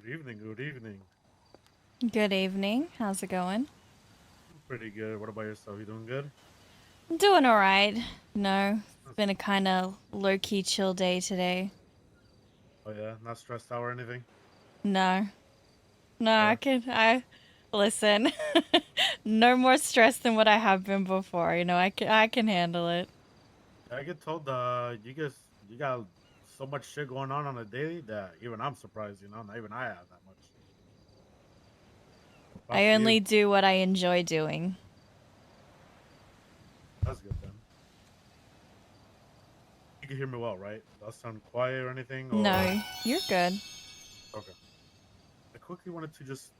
evening, good evening. Good evening. How's it going? Pretty good. What about yourself? You doing good? I'm doing all right. No, it's That's been a good. kind of low-key chill day today. Oh yeah, not stressed out or anything? No, no, I Yeah. can. I listen. No more stress than what I have been before. I can handle it. I get told you got so much shit going on a daily that even I'm surprised, not even I have that much. Props I to you. only do what I enjoy doing. That's good then. You can hear me well, right? Do I sound quiet or anything or No, you're good. okay. I quickly wanted to just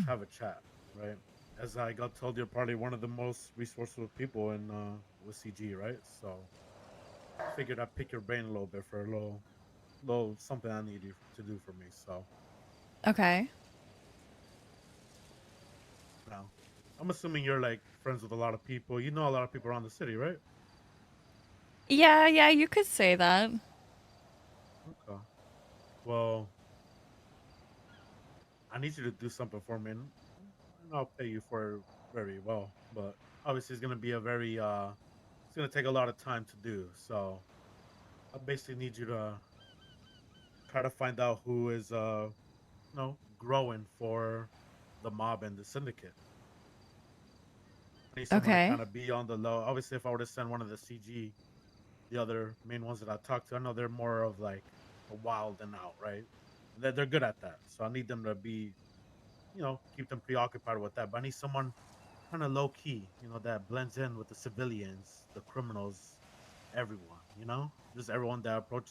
have a chat, right? As I got told you're probably one of the most resourceful people in with CG, right? So figured I'd pick your brain a little bit for a little something I need you to do for me. So Okay. now, I'm assuming you're like friends with a lot of people. You know a lot of people around the city, right? Yeah, yeah, you could say that. Okay. Well, I need you to do something for me, and I'll pay you for it very well. But obviously, it's gonna be it's gonna take a lot of time to do. So I basically need you to try to find out who is growing for the mob and the syndicate. I need someone to Okay. kind of be on the low. Obviously, if I were to send one of the CG, the other main ones that I talk to, I know they're more of like a wild and out, right? And they're good at that. So I need them to be, keep them preoccupied with that. But I need someone kind of low key, that blends in with the civilians, the criminals, everyone, just everyone that approach.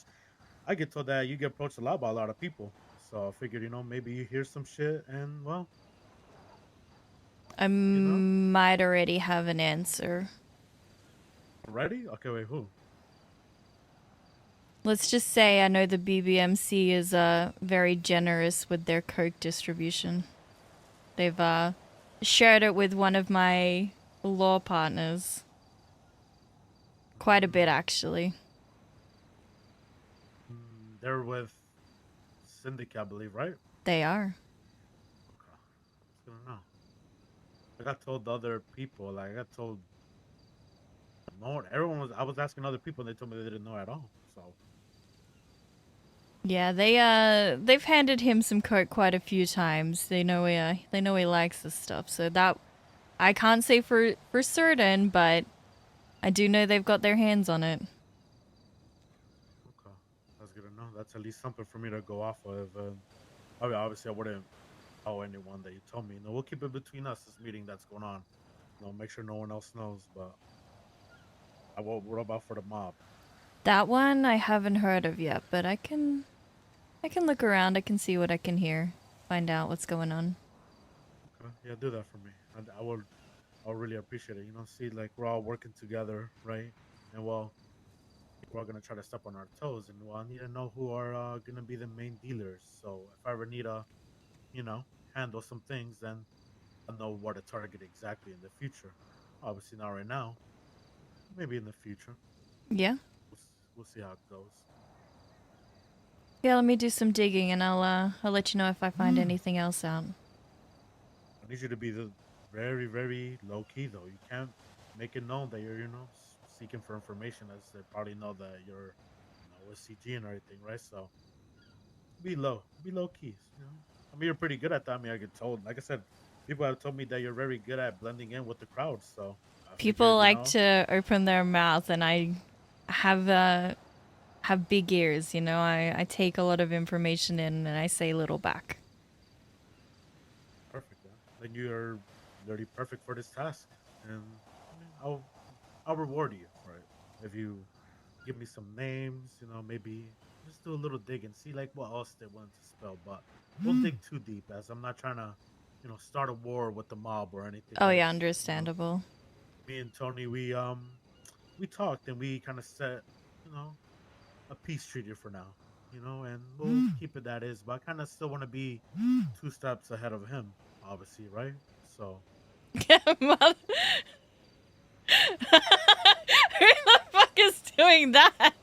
I get told that you get approached a lot by a lot of people. So I figured, maybe you hear some shit and well, I you know, might already have an answer. ready? Okay, wait, who? Let's just say I know the BBMC is very generous with their Coke distribution. They've shared it with one of my law partners. Quite a bit, Mm, actually. they're with Syndicate, I believe, right? They are. Okay. It's gonna know. I got told the other people, like I got told no one, everyone was. I was asking other people, and they told me they didn't know at all. So Yeah, they've handed him some Coke quite a few times. They know he likes this stuff. So that I can't say for certain, but I do know they've got their hands on it. okay, that's good to know. That's at least something for me to go off of. I mean, obviously, I wouldn't tell anyone that you told me. We'll keep it between us. This meeting that's going on. Make sure no one else knows. But what about for the mob? That one I haven't heard of yet, but I can look around. I can see what I can hear. Find out what's going on. Okay, yeah, do that for me. And I'll really appreciate it. See, like we're all working together, right? And well, people are gonna try to step on our toes, and well, I need to know who are gonna be the main dealers. So if I ever need to, you know, handle some things, then I know what to target exactly in the future. Obviously, not right now. Maybe in the future. Yeah. We'll see how it goes. Yeah, let me do some digging and I'll let you know if I find anything else out. I need you to be the very, very low key though. You can't make it known that you're, seeking for information, as they probably know that you're, with CG and everything, right? So be low key. I mean, you're pretty good at that. I mean, I get told. Like I said, people have told me that you're very good at blending in with the crowd. So I People figured, like to open their mouth and I have big ears, I take a lot of information in and I say little back. perfect. Then you're literally perfect for this task, and I mean, I'll reward you for it if you give me some names. Maybe just do a little dig and see like what else they want to spell. But don't dig too deep, as I'm not trying to, start a war with the mob or anything, Oh right? yeah, understandable. Me and Tony, we talked and we kind of set, you know, a peace treaty for now, and we'll keep it that is. But I kind of still want to be two steps ahead of him, obviously, right? So Mother- Who the fuck is doing that?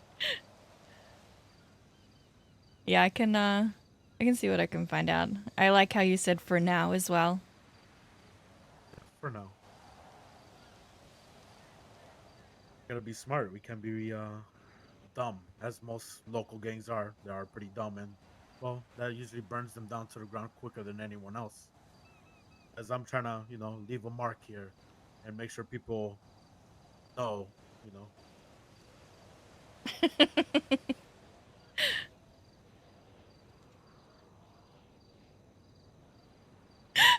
Yeah, I I can see what I can find out. I like how you said for now as well. For now, gotta be smart. We can't be dumb, as most local gangs are. They are pretty dumb, and well, that usually burns them down to the ground quicker than anyone else. As I'm trying to, leave a mark here and make sure people know, you know.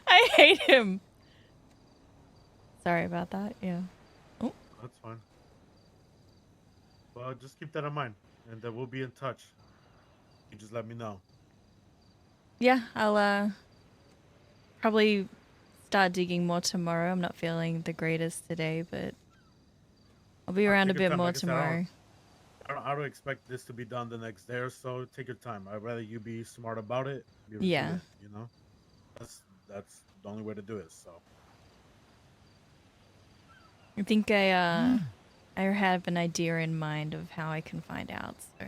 I hate him. Sorry about that. Yeah. Oh, That's fine. Well, just keep that in mind, and we'll be in touch. You just let me know. yeah. I'll probably start digging more tomorrow. I'm not feeling the greatest today, but I'll be around a Take your bit time. more Like I said, tomorrow. I don't expect this to be done the next day or so. Take your time. I'd rather you be smart about it, be Yeah. vigilant. That's the only way to do it. So I think I have an idea in mind of how I can find out. So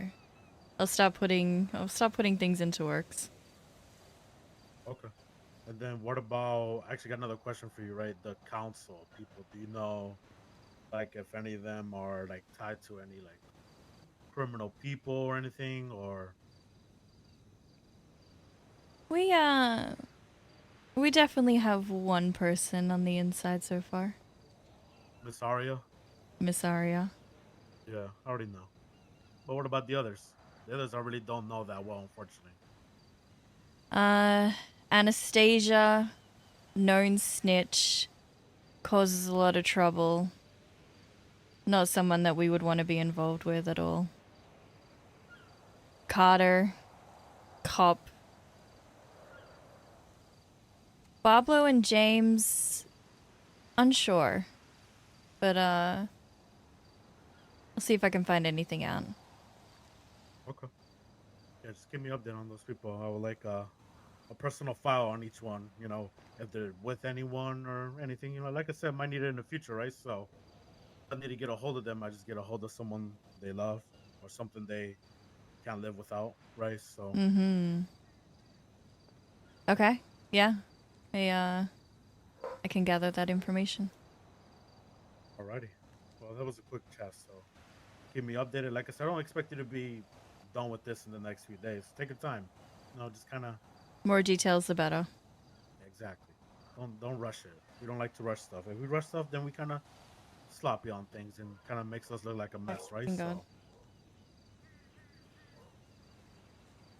I'll start putting things into works. okay. And then what about? I actually got another question for you. Right, the council people. Do you know, like, if any of them are like tied to any like criminal people or anything, or We we definitely have one person on the inside so far. Miss Aria? Miss Aria. Yeah, I already know. But what about the others? The others I really don't know that well, unfortunately. Uh Anastasia, known snitch, causes a lot of trouble. Not someone that we would want to be involved with at all. Carter, cop. Pablo and James, unsure. But I'll see if I can find anything out. Okay. Yeah, just give me an update on those people. I would like a personal file on each one. If they're with anyone or anything. Like I said, might need it in the future, right? So if I need to get a hold of them, I just get a hold of someone they love or something they can't live without, right? So, Mm-hmm. Okay. Yeah. I can gather that information. alrighty. Well, that was a quick chat. So keep me updated. Like I said, I don't expect you to be done with this in the next few days. Take your time. Just kind of More details the better. exactly. Don't rush it. We don't like to rush stuff. If we rush stuff, then we kind of sloppy on things and kind of makes us look like a mess, right? Thank God.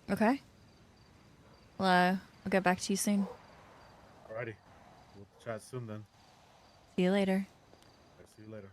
So, Okay. Well, I'll get back to you soon. alrighty. We'll chat soon then. See you later. I'll see you later.